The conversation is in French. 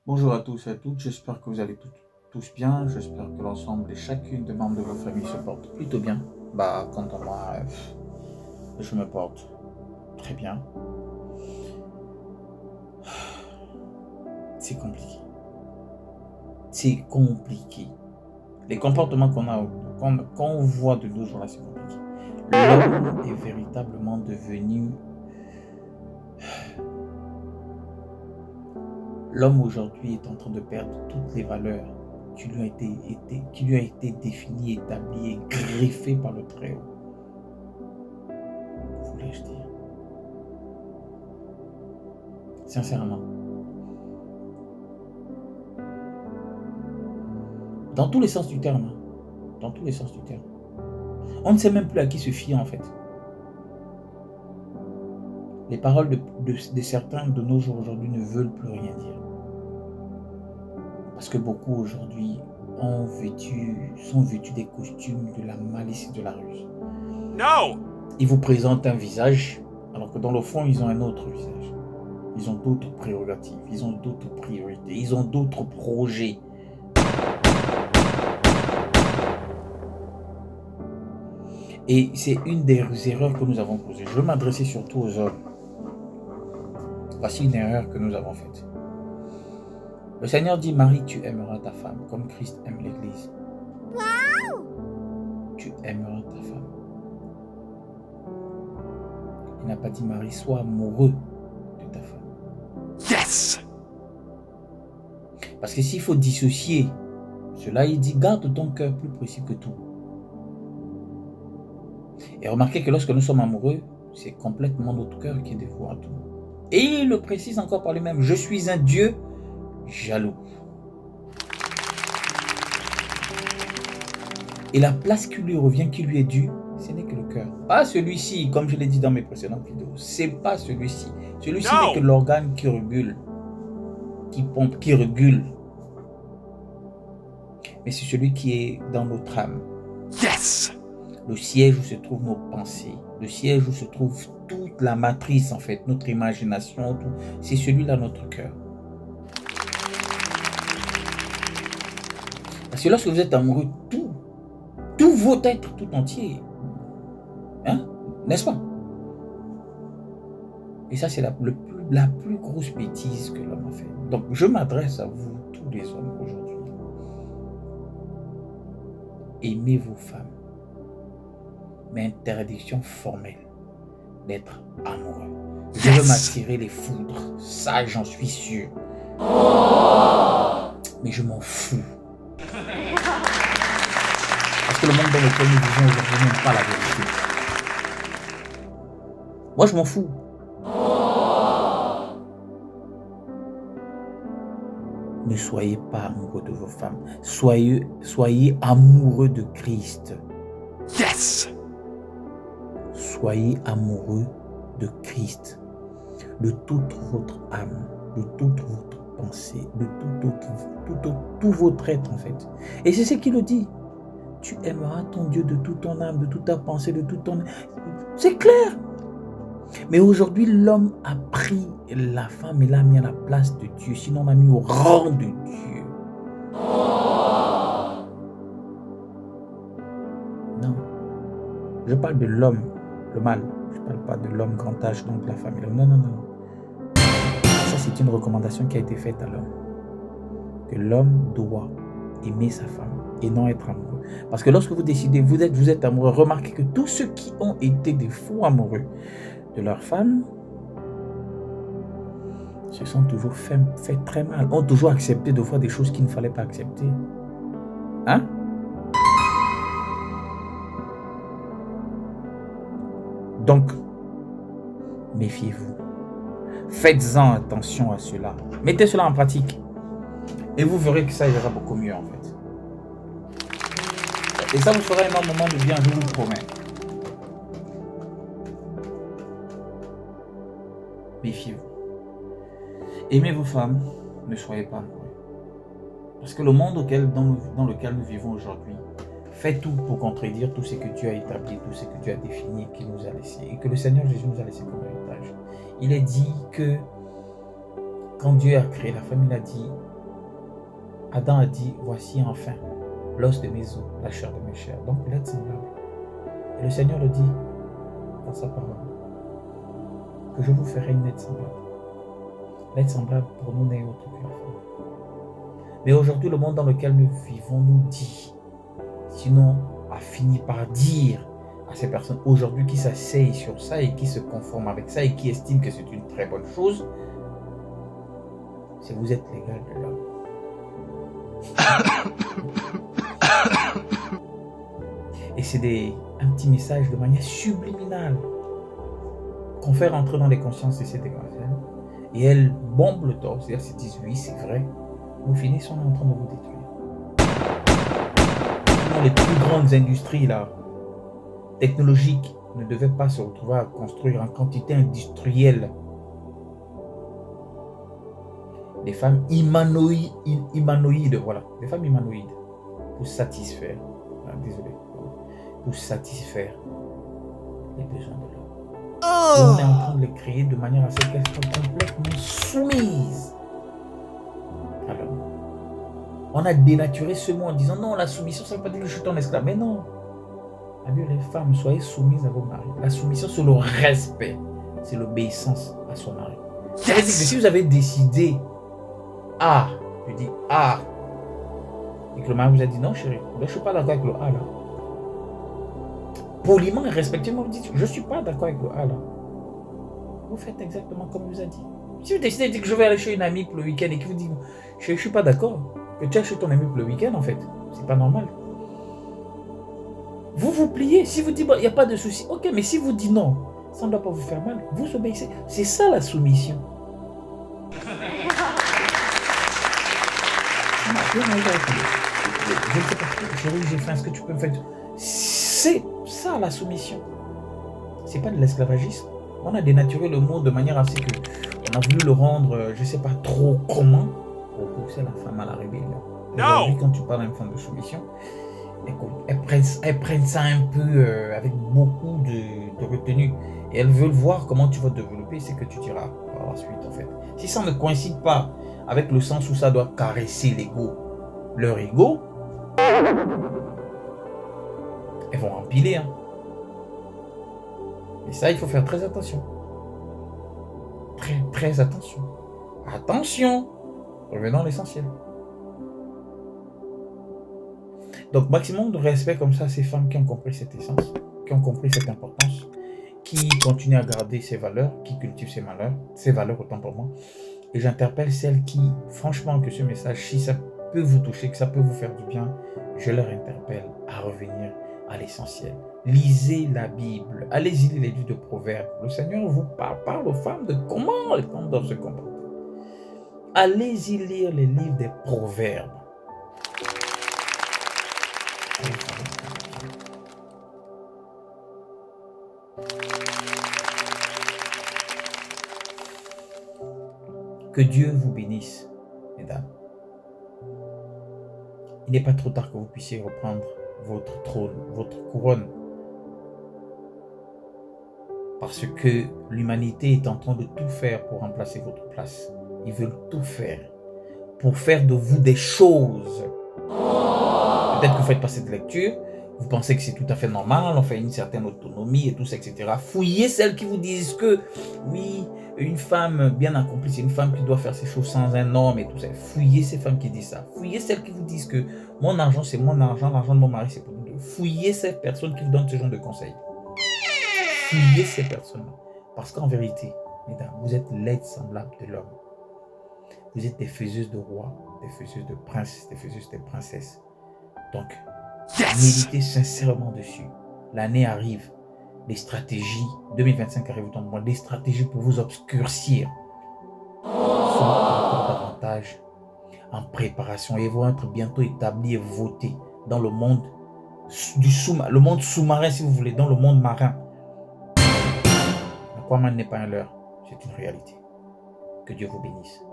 Bonjour à tous et à toutes, j'espère que vous allez tous bien, j'espère que l'ensemble et chacune des membres de vos familles se portent plutôt bien. Quant à moi, je me porte très bien. C'est compliqué. C'est compliqué. Les comportements qu'on voit de nos jours là, c'est compliqué. L'homme est véritablement devenu... L'homme aujourd'hui est en train de perdre toutes les valeurs qui lui a été définies, établies et greffées par le Très-Haut. Voulais-je dire. Sincèrement. Dans tous les sens du terme. Dans tous les sens du terme. On ne sait même plus à qui se fier en fait. Les paroles de certains de nos jours aujourd'hui ne veulent plus rien dire. Parce que beaucoup aujourd'hui sont vêtus des costumes de la malice et de la ruse. No! Ils vous présentent un visage, alors que dans le fond, ils ont un autre visage. Ils ont d'autres prérogatives, ils ont d'autres priorités, ils ont d'autres projets. Et c'est une des erreurs que nous avons posées. Je veux m'adresser surtout aux hommes. Voici une erreur que nous avons faite. Le Seigneur dit, Marie, tu aimeras ta femme, comme Christ aime l'Église. Wow! Tu aimeras ta femme. Il n'a pas dit, Marie, sois amoureux de ta femme. Yes! Parce que s'il faut dissocier cela, il dit, garde ton cœur plus précis que tout. Et remarquez que lorsque nous sommes amoureux, c'est complètement notre cœur qui est dévoué à tout. Et il le précise encore par lui-même, je suis un Dieu jaloux. Et la place qui lui revient, qui lui est due, ce n'est que le cœur. Pas celui-ci, comme je l'ai dit dans mes précédentes vidéos. C'est pas celui-ci. Celui-ci n'est que l'organe qui régule, qui pompe, qui régule. Mais c'est celui qui est dans notre âme. Yes! Le siège où se trouvent nos pensées, le siège où se trouve toute la matrice en fait, notre imagination, c'est celui-là notre cœur. Parce que lorsque vous êtes amoureux, tout votre être tout entier, hein, n'est-ce pas? Et ça c'est la plus grosse bêtise que l'homme a fait. Donc je m'adresse à vous, tous les hommes aujourd'hui. Aimez vos femmes. Mais interdiction formelle d'être amoureux. Je veux m'attirer les foudres, ça j'en suis sûr. Mais je m'en fous. Parce que le monde dans lequel nous vivons aujourd'hui n'aime pas la vérité. Moi je m'en fous. Ne soyez pas amoureux de vos femmes. Soyez amoureux de Christ. Yes! Soyez amoureux de Christ, de toute votre âme, de toute votre pensée, de tout votre être en fait. Et c'est ce qu'il le dit. Tu aimeras ton Dieu de toute ton âme, de toute ta pensée, de toute ton... C'est clair. Mais aujourd'hui, l'homme a pris la femme et l'a mis à la place de Dieu. Sinon, on l'a mis au rang de Dieu. Non. Je parle de l'homme, le mal. Je ne parle pas de l'homme grand âge, donc la famille. Non, non, non. Ça, c'est une recommandation qui a été faite à l'homme. Que l'homme doit aimer sa femme et non être amoureux. Parce que lorsque vous décidez, vous êtes amoureux, remarquez que tous ceux qui ont été des fous amoureux de leur femme se sont toujours fait très mal, ont toujours accepté de faire des choses qu'il ne fallait pas accepter. Hein? Donc, méfiez-vous. Faites-en attention à cela. Mettez cela en pratique. Et vous verrez que ça ira beaucoup mieux en fait. Et ça vous fera énormément de bien, je vous le promets. Méfiez-vous. Aimez vos femmes, ne soyez pas amoureux. Parce que le monde dans lequel nous vivons aujourd'hui fait tout pour contredire tout ce que Dieu a établi, tout ce que Dieu a défini et qu'il nous a laissé. Et que le Seigneur Jésus nous a laissé comme héritage. Il est dit que quand Dieu a créé la femme, il a dit Adam a dit, voici enfin l'os de mes os, la chair de mes chairs. Donc l'être semblable. Et le Seigneur le dit dans sa parole, que je vous ferai une être semblable. L'être semblable pour nous n'est autre que la femme. Mais aujourd'hui, le monde dans lequel nous vivons nous dit, sinon a fini par dire à ces personnes aujourd'hui qui s'asseyent sur ça et qui se conforment avec ça et qui estiment que c'est une très bonne chose, c'est vous êtes l'égal de l'homme. Et c'est un petit message de manière subliminale qu'on fait rentrer dans les consciences de ces demoiselles. Et elles bombent le torse, c'est-à-dire qu'elles disent oui, c'est vrai. Au final, on est en train de vous détruire. Les plus grandes industries là, technologiques ne devaient pas se retrouver à construire en quantité industrielle des femmes humanoïdes, voilà, des femmes humanoïdes pour satisfaire, pour satisfaire les besoins de l'homme. On est en train de les créer de manière à ce qu'elles soient complètement soumises à l'homme. On a dénaturé ce mot en disant non, la soumission, ça ne veut pas dire que je suis ton esclave. Mais non. A dit les femmes, soyez soumises à vos maris. La soumission, c'est le respect, c'est l'obéissance à son mari. Ça veut dire que si vous avez décidé je dis et que le mari vous a dit non chérie, je ne suis pas d'accord avec le là. Poliment et respectueusement, vous dites je ne suis pas d'accord avec le là. Vous faites exactement comme il vous a dit. Si vous décidez de dire que je vais aller chez une amie pour le week-end et qu'il vous dit je ne suis pas d'accord, que tu ailles chez ton ami pour le week-end en fait, c'est pas normal. Vous vous pliez. Si vous dites il n'y a pas de souci, ok, mais si vous dites non, ça ne doit pas vous faire mal, vous obéissez. C'est ça la soumission. Je ne sais pas, chérie, j'ai faim, est-ce que tu peux me faire... C'est ça la soumission. C'est pas de l'esclavagisme. On a dénaturé le mot de manière à ce que on a voulu le rendre, je ne sais pas trop comment, pour pousser la femme à la rébellion. Aujourd'hui, quand tu parles à une femme de soumission, elles prennent ça un peu avec beaucoup de retenue. Et elles veulent voir comment tu vas développer ce que tu diras par la suite en fait. Si ça ne coïncide pas avec le sens où ça doit caresser l'ego, leur ego, elles vont empiler. Hein. Et ça, il faut faire très attention. Très attention. Attention. Revenons à l'essentiel. Donc, maximum de respect comme ça à ces femmes qui ont compris cette essence, qui ont compris cette importance, qui continuent à garder ces valeurs, qui cultivent ces valeurs autant pour moi. Et j'interpelle celles qui, franchement, que ce message, si ça peut vous toucher, que ça peut vous faire du bien, je leur interpelle à revenir à l'essentiel. Lisez la Bible, allez-y lire les livres de Proverbes. Le Seigneur vous parle aux femmes de comment les femmes doivent se comporter. Allez-y lire les livres des Proverbes. Que Dieu vous bénisse, mesdames. Il n'est pas trop tard que vous puissiez reprendre votre trône, votre couronne. Parce que l'humanité est en train de tout faire pour remplacer votre place. Ils veulent tout faire pour faire de vous des choses. Peut-être que vous faites passer de lecture, vous pensez que c'est tout à fait normal, on fait une certaine autonomie et tout ça, etc. Fouillez celles qui vous disent que, oui, une femme bien accomplie, c'est une femme qui doit faire ses choses sans un homme et tout ça. Fouillez ces femmes qui disent ça. Fouillez celles qui vous disent que mon argent, c'est mon argent, l'argent de mon mari, c'est pour nous deux. Fouillez ces personnes qui vous donnent ce genre de conseils. Fouillez ces personnes-là. Parce qu'en vérité, mesdames, vous êtes l'être semblable de l'homme. Vous êtes des faiseuses de rois, des faiseuses de princes, des faiseuses de princesses. Donc, méditez sincèrement dessus. L'année arrive. Les stratégies, 2025 arrive dans le monde, des stratégies pour vous obscurcir sont encore davantage en préparation et vont être bientôt établis et votés dans le monde le monde sous-marin si vous voulez, dans le monde marin. Aquaman n'est pas un leurre, c'est une réalité. Que Dieu vous bénisse.